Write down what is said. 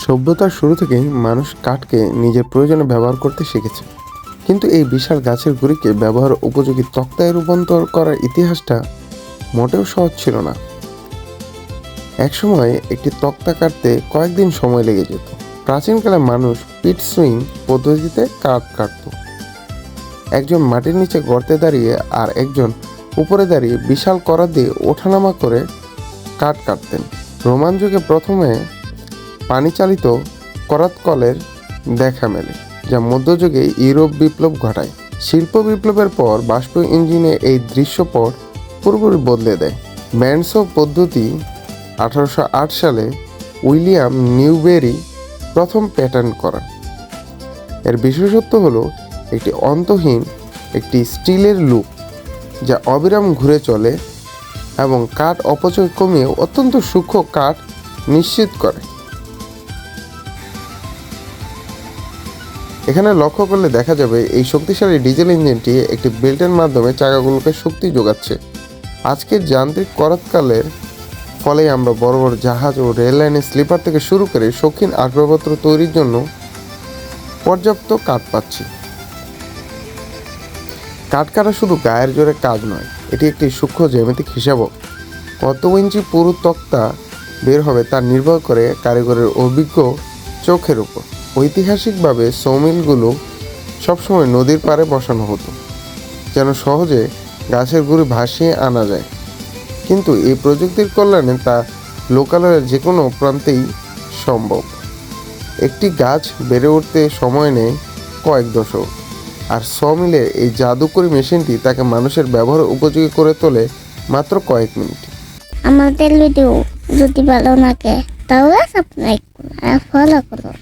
সভ্যতার শুরু থেকেই মানুষ কাঠকে নিজের প্রয়োজনে ব্যবহার করতে শিখেছে। কিন্তু এই বিশাল গাছের গুঁড়িকে ব্যবহার উপযোগী তক্তায় রূপান্তর করার ইতিহাসটা মোটেও সহজ ছিল না। একসময় একটি তক্তা কাটতে কয়েকদিন সময় লেগে যেত। প্রাচীনকালে মানুষ পিট সুইং পদ্ধতিতে কাঠ কাটত। একজন মাটির নিচে গর্তে দাঁড়িয়ে আর একজন উপরে দাঁড়িয়ে বিশাল করাত দিয়ে ওঠানামা করে কাঠ কাটতেন। রোমান যুগে প্রথমে পানিচালিত করাত কলের দেখা মেলে, যা মধ্যযুগে ইউরোপ বিপ্লব ঘটায়। শিল্প বিপ্লবের পর বাষ্প ইঞ্জিনে এই দৃশ্যপট পুরোপুরি বদলে দেয়। ব্যান্ডসো পদ্ধতি 1808 সালে উইলিয়াম নিউবেরি প্রথম প্যাটার্ন করা। এর বিশেষত্ব হলো একটি অন্তহীন একটি স্টিলের লুপ, যা অবিরাম ঘুরে চলে এবং কাঠ অপচয় কমিয়ে অত্যন্ত সূক্ষ্ম কাঠ নিশ্চিত করে। এখানে লক্ষ্য করলে দেখা যাবে এই শক্তিশালী ডিজেল ইঞ্জিনটি একটি বেল্টের মাধ্যমে চাকাগুলোকে শক্তি যোগাচ্ছে। আজকের যান্ত্রিক করাতকালের ফলে আমরা বড় বড় জাহাজ ও রেল লাইনের স্লিপার থেকে শুরু করে শৌখিন আসবাবপত্র তৈরির জন্য পর্যাপ্ত কাঠ পাচ্ছি। কাঠ কাটা শুধু গায়ের জোরে কাজ নয়, এটি একটি সূক্ষ্ম জ্যামিতিক হিসাবও। কত ইঞ্চি পুরু তক্তা বের হবে তা নির্ভর করে কারিগরের অভিজ্ঞ চোখের উপর। ঐতিহাসিকভাবে সমিলগুলো সবসময় নদীর পাড়ে বসানো হতো, যেন সহজে গাছের গুঁড়ি ভাসিয়ে আনা যায়। কিন্তু এই প্রযুক্তির কল্যাণে তা লোকালয়ের যে কোনো প্রান্তেই সম্ভব। একটি গাছ বেড়ে উঠতে সময় নেয় কয়েক দশক, আর সমিলের এই জাদুকরী মেশিনটি তাকে মানুষের ব্যবহার উপযোগী করে তোলে মাত্র কয়েক মিনিট। আমাদের ভিডিও যদি ভালো লাগে তাহলে সাবস্ক্রাইব করুন আর ফলো করুন।